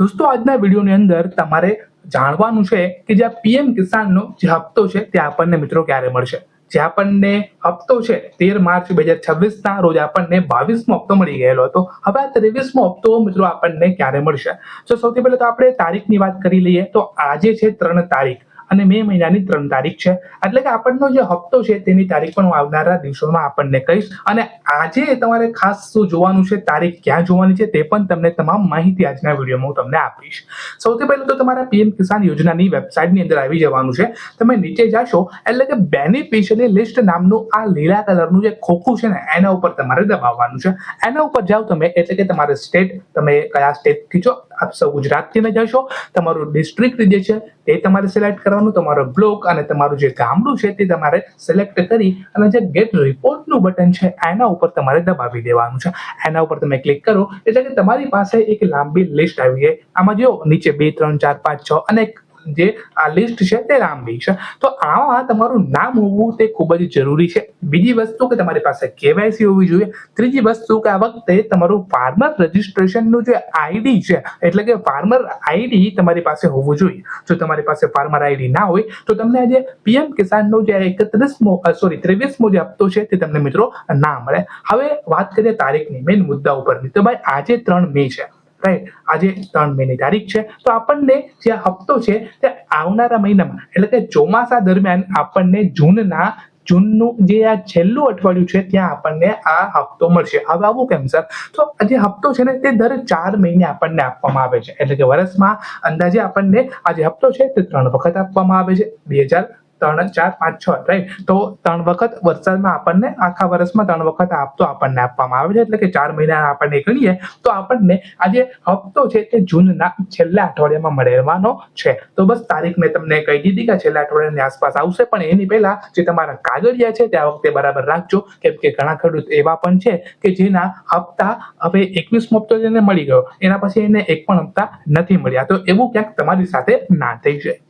દોસ્તો આજના વિડીયોની અંદર તમારે જાણવાનું છે કે જે પીએમ કિસાનનો જે હપ્તો છે તે આપણને મિત્રો ક્યારે મળશે. જે આપણને હપ્તો છે 13 માર્ચ 2026 રોજ આપણને 22મો હપ્તો મળી ગયેલો હતો. હવે આ 23મો હપ્તો મિત્રો આપણને ક્યારે મળશે? તો સૌથી પહેલા તો આપણે તારીખની વાત કરી લઈએ તો આજે છે 3 તારીખ અને મે મહિનાની 3 તારીખ છે. એટલે કે આપણનો જે હપ્તો છે તેની તારીખ પણ હું આવનારા દિવસોમાં આપણને કહીશ. અને આજે તમારે ખાસ શું જોવાનું છે, તારીખ ક્યાં જોવાની છે તે પણ તમને તમામ માહિતી આજના વિડીયોમાં હું તમને આપીશ. સૌથી પહેલા તો તમારા પીએમ કિસાન યોજનાની વેબસાઇટની અંદર આવી જવાનું છે. તમે નીચે જાશો એટલે કે બેનિફિશિયરી લિસ્ટ નામનું આ લીલા કલરનું જે ખોખું છે ને એના ઉપર તમારે દબાવવાનું છે. એના ઉપર જાઓ તમે એટલે કે તમારે સ્ટેટ, તમે કયા સ્ટેટથી છો, આપ સૌ ગુજરાતથી જશો. તમારું ડિસ્ટ્રિક્ટ જે છે તે તમારે સિલેક્ટ કરવાનું, તમારો બ્લોક અને તમારું જે ગામડું છે તે તમારે સિલેક્ટ કરી અને જે ગેટ રિપોર્ટનું બટન છે એના ઉપર તમારે દબાવી દેવાનું છે. એના ઉપર તમે ક્લિક કરો એટલે કે તમારી પાસે એક લાંબી લિસ્ટ આવી જાય. આમાં જો નીચે 2 3 4 5 6 અને જે આ લિસ્ટ છે તે લાંબી છે. તો આમાં તમારું નામ હોવું તે ખૂબ જ જરૂરી છે. બીજી વસ્તુ કે તમારી પાસે કેવાયસી હોવી જોઈએ. ત્રીજી વસ્તુ કે આ વખતે તમારું ફાર્મર રજિસ્ટ્રેશનનું જે આઈડી છે એટલે કે ફાર્મર આઈડી તમારી પાસે હોવું જોઈએ. જો તમારી પાસે ફાર્મર આઈડી ના હોય તો તમને આજે પીએમ કિસાનનો જે 23મો જે હપ્તો છે તે તમને મિત્રો ના મળે. હવે વાત કરીએ તારીખની, મેઇન મુદ્દા ઉપરની. તો ભાઈ આજે 3 મે છે, રાઈટ? આજે 3 મેની તારીખ છે. તો આપણને જે હપ્તો છે તે આવનારા મહિનામાં એટલે કે ચોમાસા દરમિયાન આપણને જૂનનું જે આ છેલ્લું અઠવાડિયું છે ત્યાં આપણને આ હપ્તો મળશે. હવે આવું કેમ સર? તો જે હપ્તો છે ને તે દર 4 મહિને આપણને આપવામાં આવે છે. એટલે કે વર્ષમાં અંદાજે આપણને આ જે હપ્તો છે તે 3 વખત આપવામાં આવે છે. 2003 4 5 6, રાઈટ? તો 3 વખત વર્ષમાં આપણને આખા વર્ષમાં 3 વખત આ હપ્તો આપણને આપવામાં આવે છે. એટલે કે 4 મહિના આપણને ગણીએ તો આપણને આ જે હપ્તો છે તે જૂનના છેલ્લા અઠવાડિયામાં મળવાનો છે. તો બસ તારીખ મેં તમને કહી દીધી કે છેલ્લા અઠવાડિયાની આસપાસ આવશે. પણ એની પહેલા જે તમારા કાગળિયા છે તે આ વખતે બરાબર રાખજો, કેમ કે ઘણા ખેડૂત એવા પણ છે કે જેના હપ્તા હવે 21મો હપ્તો જેને મળી ગયો એના પછી એને એક પણ હપ્તા નથી મળ્યા. તો એવું ક્યાંક તમારી સાથે ના થઈ જાય.